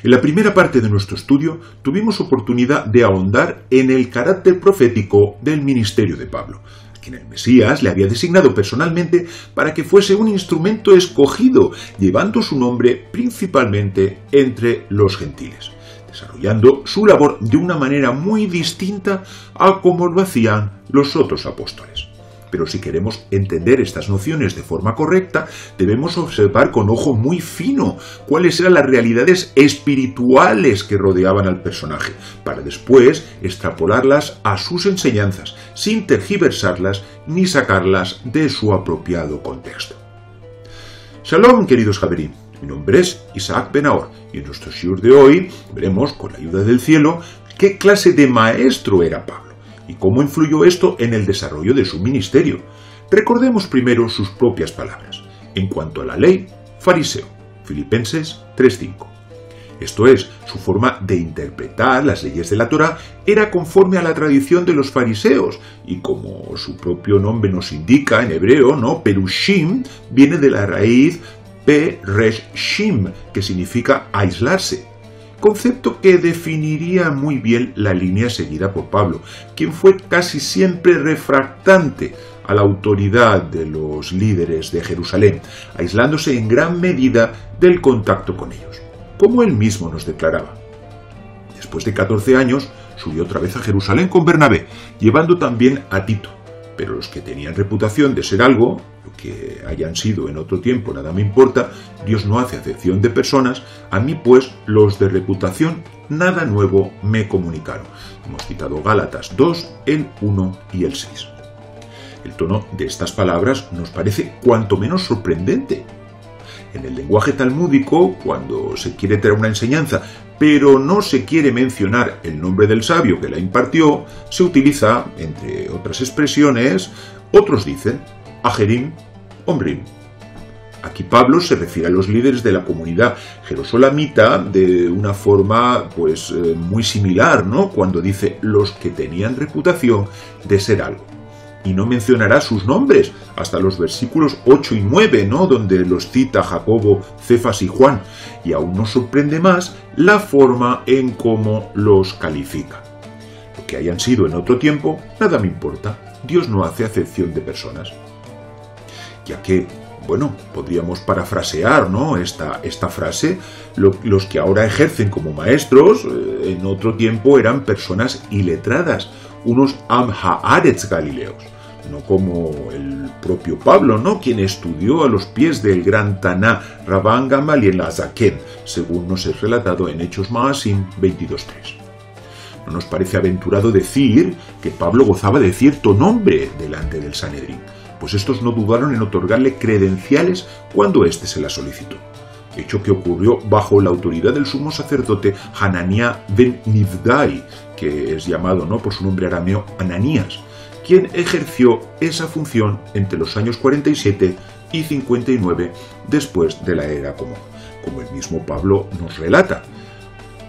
En la primera parte de nuestro estudio tuvimos oportunidad de ahondar en el carácter profético del ministerio de Pablo, a quien el Mesías le había designado personalmente para que fuese un instrumento escogido, llevando su nombre principalmente entre los gentiles, desarrollando su labor de una manera muy distinta a como lo hacían los otros apóstoles. Pero si queremos entender estas nociones de forma correcta, debemos observar con ojo muy fino cuáles eran las realidades espirituales que rodeaban al personaje, para después extrapolarlas a sus enseñanzas, sin tergiversarlas ni sacarlas de su apropiado contexto. Shalom, queridos Javerim. Mi nombre es Isaac Ben-Naor y en nuestro shiur de hoy veremos, con la ayuda del cielo, qué clase de maestro era Pablo y cómo influyó esto en el desarrollo de su ministerio. Recordemos primero sus propias palabras. En cuanto a la ley, fariseo, Filipenses 3:5. Esto es, su forma de interpretar las leyes de la Torá era conforme a la tradición de los fariseos, y como su propio nombre nos indica en hebreo, ¿no? Perushim viene de la raíz Pereshim, que significa aislarse, concepto que definiría muy bien la línea seguida por Pablo, quien fue casi siempre refractante a la autoridad de los líderes de Jerusalén, aislándose en gran medida del contacto con ellos, como él mismo nos declaraba. Después de 14 años, subió otra vez a Jerusalén con Bernabé, llevando también a Tito, pero los que tenían reputación de ser algo, lo que hayan sido en otro tiempo nada me importa, Dios no hace acepción de personas, a mí pues los de reputación nada nuevo me comunicaron. Hemos citado Gálatas 2, el 1 y el 6. El tono de estas palabras nos parece cuanto menos sorprendente. En el lenguaje talmúdico, cuando se quiere traer una enseñanza, pero no se quiere mencionar el nombre del sabio que la impartió, se utiliza, entre otras expresiones, otros dicen, Ajerim, Omrim. Aquí Pablo se refiere a los líderes de la comunidad jerosolamita de una forma muy similar, ¿no? Cuando dice los que tenían reputación de ser algo. Y no mencionará sus nombres hasta los versículos 8 y 9, ¿no? Donde los cita Jacobo, Cefas y Juan. Y aún nos sorprende más la forma en cómo los califica. Lo que hayan sido en otro tiempo, nada me importa. Dios no hace acepción de personas. Ya que, podríamos parafrasear, ¿no? esta frase, los que ahora ejercen como maestros, en otro tiempo eran personas iletradas, unos Am Haaretz Galileos. No como el propio Pablo, ¿no? Quien estudió a los pies del gran Taná Rabban Gamaliel Azaken, según nos es relatado en Hechos Maasim 22:3. No nos parece aventurado decir que Pablo gozaba de cierto nombre delante del Sanedrín, pues estos no dudaron en otorgarle credenciales cuando éste se las solicitó. Hecho que ocurrió bajo la autoridad del sumo sacerdote Hananía ben Nivdai, que es llamado, ¿no? por su nombre arameo Ananías, quien ejerció esa función entre los años 47 y 59 después de la era común, como el mismo Pablo nos relata.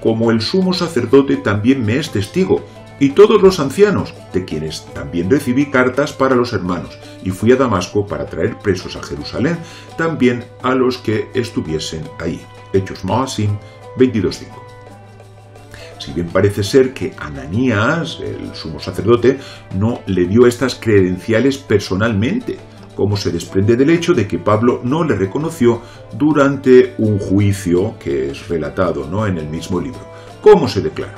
Como el sumo sacerdote también me es testigo, y todos los ancianos, de quienes también recibí cartas para los hermanos, y fui a Damasco para traer presos a Jerusalén, también a los que estuviesen ahí. Hechos Maasim 22:5. Si bien parece ser que Ananías, el sumo sacerdote, no le dio estas credenciales personalmente, como se desprende del hecho de que Pablo no le reconoció durante un juicio que es relatado, ¿no? en el mismo libro. ¿Cómo se declara?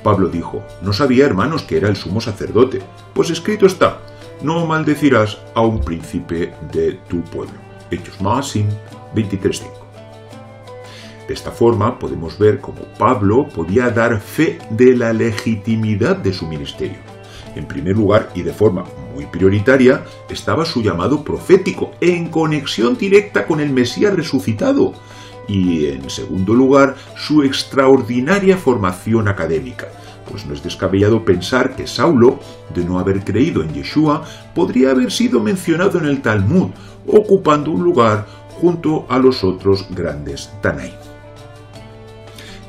Pablo dijo, no sabía, hermanos, que era el sumo sacerdote, pues escrito está, no maldecirás a un príncipe de tu pueblo. Hechos Maasim 23:5. De esta forma podemos ver cómo Pablo podía dar fe de la legitimidad de su ministerio. En primer lugar, y de forma muy prioritaria, estaba su llamado profético, en conexión directa con el Mesías resucitado. Y en segundo lugar, su extraordinaria formación académica, pues no es descabellado pensar que Saulo, de no haber creído en Yeshua, podría haber sido mencionado en el Talmud, ocupando un lugar junto a los otros grandes Tanaim.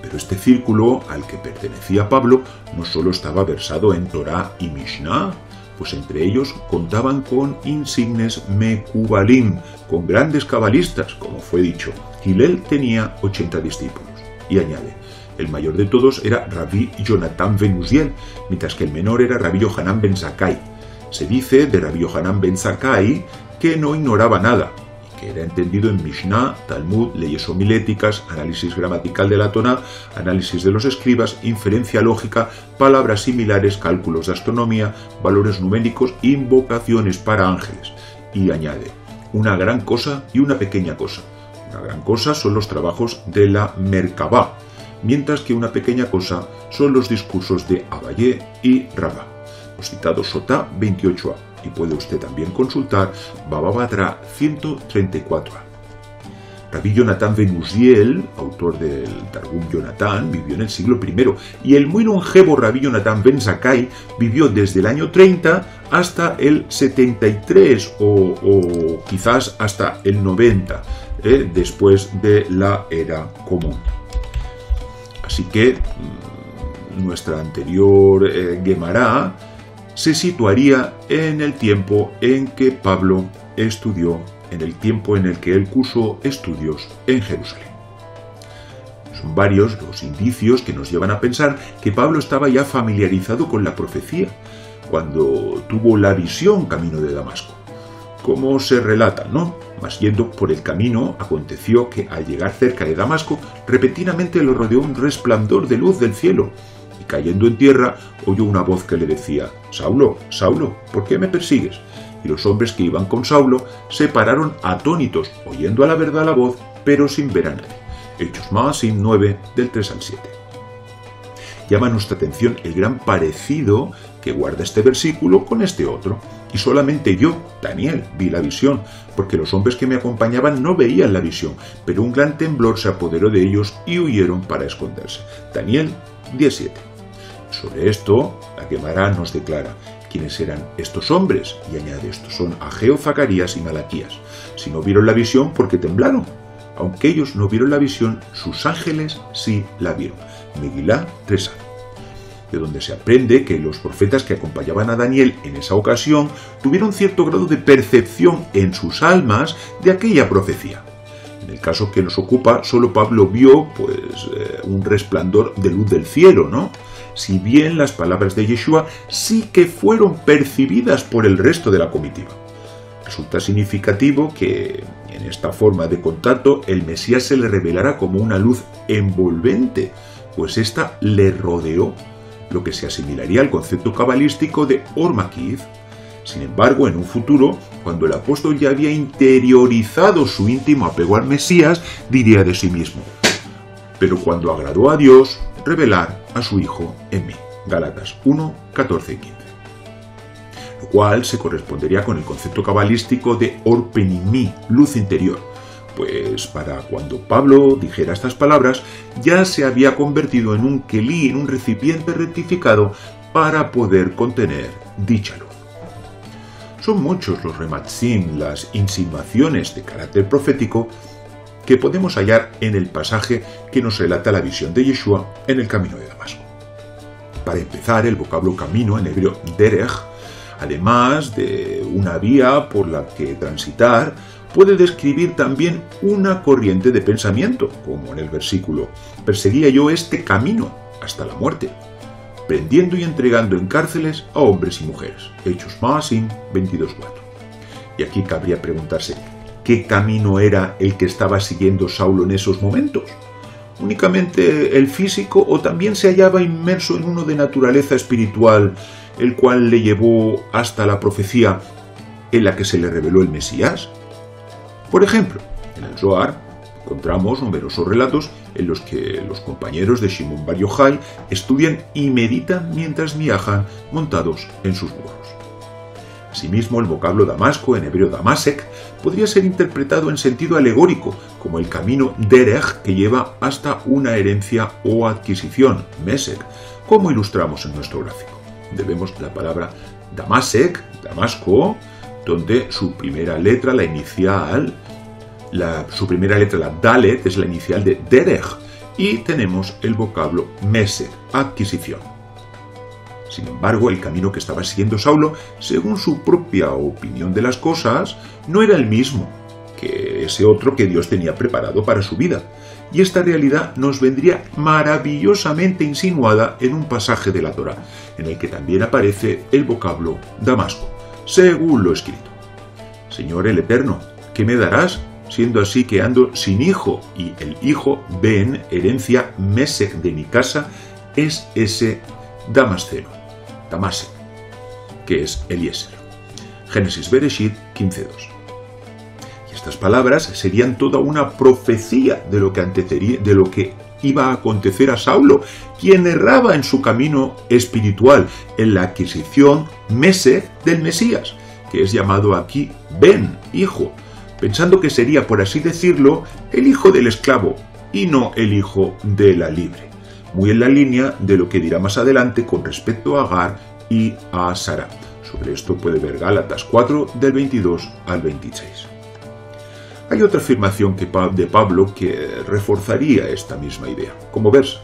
Pero este círculo al que pertenecía Pablo no solo estaba versado en Torá y Mishnah, pues entre ellos contaban con insignes Mekubalim, con grandes cabalistas, como fue dicho. Hillel tenía 80 discípulos. Y añade: el mayor de todos era Rabbi Jonathan ben Uziel, mientras que el menor era Rabbi Yohanan ben Zakkai. Se dice de Rabbi Yohanan ben Zakkai que no ignoraba nada, y que era entendido en Mishnah, Talmud, leyes homiléticas, análisis gramatical de la Torá, análisis de los escribas, inferencia lógica, palabras similares, cálculos de astronomía, valores numéricos, invocaciones para ángeles. Y añade: una gran cosa y una pequeña cosa. Una gran cosa son los trabajos de la Merkabah, mientras que una pequeña cosa son los discursos de Abayé y Rabá. Los citados Sotá 28a, y puede usted también consultar Baba Batra 134a. Rabbi Jonathan ben Uziel, autor del Targum Jonatán, vivió en el siglo I, y el muy longevo Rabbi Jonathan ben Zakkai vivió desde el año 30 hasta el 73 o quizás hasta el 90, después de la era común. Así que nuestra anterior Gemara se situaría en el tiempo en que Pablo estudió, en el tiempo en el que él cursó estudios en Jerusalén. Son varios los indicios que nos llevan a pensar que Pablo estaba ya familiarizado con la profecía cuando tuvo la visión camino de Damasco. Como se relata, ¿no? Mas yendo por el camino, aconteció que al llegar cerca de Damasco, repentinamente lo rodeó un resplandor de luz del cielo, y cayendo en tierra, oyó una voz que le decía: Saulo, Saulo, ¿por qué me persigues? Y los hombres que iban con Saulo se pararon atónitos, oyendo a la verdad la voz, pero sin ver a nadie. Hechos Maasim 9, del 3 al 7. Llama nuestra atención el gran parecido que guarda este versículo con este otro. Y solamente yo, Daniel, vi la visión, porque los hombres que me acompañaban no veían la visión, pero un gran temblor se apoderó de ellos y huyeron para esconderse. Daniel 17. Sobre esto, la Gemara nos declara quiénes eran estos hombres, y añade: estos son Ageo, Zacarías y Malaquías. Si no vieron la visión, ¿por qué temblaron? Aunque ellos no vieron la visión, sus ángeles sí la vieron. Megilá 3a. De donde se aprende que los profetas que acompañaban a Daniel en esa ocasión tuvieron cierto grado de percepción en sus almas de aquella profecía. En el caso que nos ocupa, solo Pablo vio un resplandor de luz del cielo, ¿no? Si bien las palabras de Yeshua sí que fueron percibidas por el resto de la comitiva. Resulta significativo que en esta forma de contacto el Mesías se le revelara como una luz envolvente, pues ésta le rodeó, lo que se asimilaría al concepto cabalístico de Or Makif. Sin embargo, en un futuro, cuando el apóstol ya había interiorizado su íntimo apego al Mesías, diría de sí mismo: pero cuando agradó a Dios, revelar a su Hijo en mí. Gálatas 1, 14 y 15. Lo cual se correspondería con el concepto cabalístico de Or Penimí, luz interior, pues para cuando Pablo dijera estas palabras, ya se había convertido en un kelí, en un recipiente rectificado para poder contener dicha luz. Son muchos los rematzim, las insinuaciones de carácter profético que podemos hallar en el pasaje que nos relata la visión de Yeshua en el camino de Damasco. Para empezar, el vocablo camino en hebreo derech, además de una vía por la que transitar, puede describir también una corriente de pensamiento, como en el versículo: perseguía yo este camino hasta la muerte, prendiendo y entregando en cárceles a hombres y mujeres. Hechos Maasim 22:4. Y aquí cabría preguntarse: ¿qué camino era el que estaba siguiendo Saulo en esos momentos? ¿Únicamente el físico, o también se hallaba inmerso en uno de naturaleza espiritual, el cual le llevó hasta la profecía en la que se le reveló el Mesías? Por ejemplo, en el Zohar encontramos numerosos relatos en los que los compañeros de Shimon Bar Yochai estudian y meditan mientras viajan montados en sus burros. Asimismo, el vocablo Damasco, en hebreo Damasek, podría ser interpretado en sentido alegórico, como el camino derech que lleva hasta una herencia o adquisición, Mesek, como ilustramos en nuestro gráfico. Vemos la palabra Damasek, Damasco, donde su primera letra, la inicial, la Dalet, es la inicial de derech, y tenemos el vocablo Mesek, adquisición. Sin embargo, el camino que estaba siguiendo Saulo, según su propia opinión de las cosas, no era el mismo que ese otro que Dios tenía preparado para su vida. y esta realidad nos vendría maravillosamente insinuada en un pasaje de la Torá, en el que también aparece el vocablo Damasco, según lo escrito. Señor el Eterno, ¿qué me darás, siendo así que ando sin hijo? Y el hijo, Ben, herencia Mesec de mi casa, es ese Damasceno, Damasec, que es Eliezer. Génesis Bereshit 15:2. Y estas palabras serían toda una profecía de lo que iba a acontecer a Saulo, quien erraba en su camino espiritual en la adquisición Mesec del Mesías, que es llamado aquí Ben, hijo, pensando que sería, por así decirlo, el hijo del esclavo y no el hijo de la libre, muy en la línea de lo que dirá más adelante con respecto a Agar y a Sara. Sobre esto puede ver Gálatas 4, del 22 al 26. Hay otra afirmación de Pablo que reforzaría esta misma idea, como versa: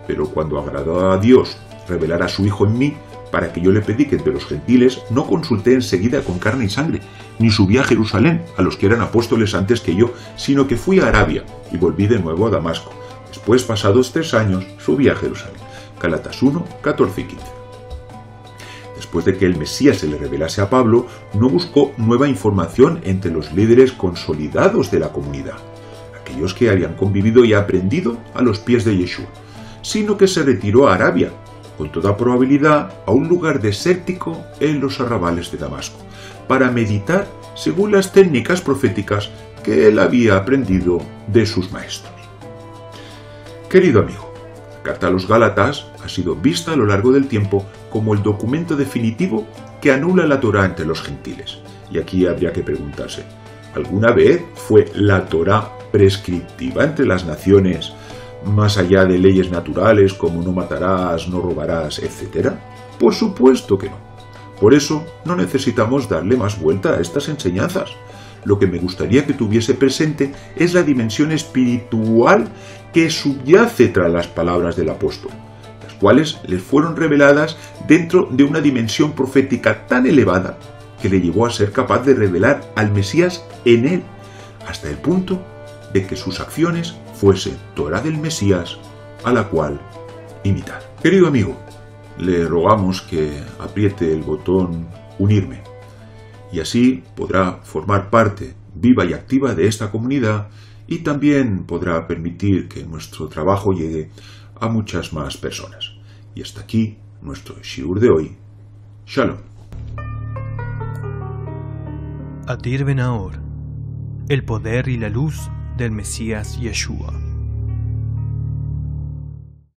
pero cuando agradó a Dios revelar a su Hijo en mí, para que yo le predique entre los gentiles, no consulté enseguida con carne y sangre, ni subí a Jerusalén a los que eran apóstoles antes que yo, sino que fui a Arabia y volví de nuevo a Damasco. Después, pasados 3 años, subí a Jerusalén. Gálatas 1, 14 y 15. Después de que el Mesías se le revelase a Pablo, no buscó nueva información entre los líderes consolidados de la comunidad, aquellos que habían convivido y aprendido a los pies de Yeshua, sino que se retiró a Arabia, con toda probabilidad a un lugar desértico en los arrabales de Damasco, para meditar según las técnicas proféticas que él había aprendido de sus maestros. Querido amigo, la carta a los Gálatas ha sido vista a lo largo del tiempo como el documento definitivo que anula la Torá entre los gentiles. Y aquí habría que preguntarse, ¿alguna vez fue la Torá prescriptiva entre las naciones, más allá de leyes naturales como no matarás, no robarás, etc.? Por supuesto que no. Por eso no necesitamos darle más vuelta a estas enseñanzas. Lo que me gustaría que tuviese presente es la dimensión espiritual que subyace tras las palabras del apóstol, las cuales les fueron reveladas dentro de una dimensión profética tan elevada que le llevó a ser capaz de revelar al Mesías en él, hasta el punto de que sus acciones fuesen Torá del Mesías a la cual imitar. Querido amigo, le rogamos que apriete el botón unirme y así podrá formar parte viva y activa de esta comunidad y también podrá permitir que nuestro trabajo llegue a muchas más personas. Y hasta aquí nuestro shiur de hoy. Shalom. Adir Ben Naor, el poder y la luz del Mesías Yeshua.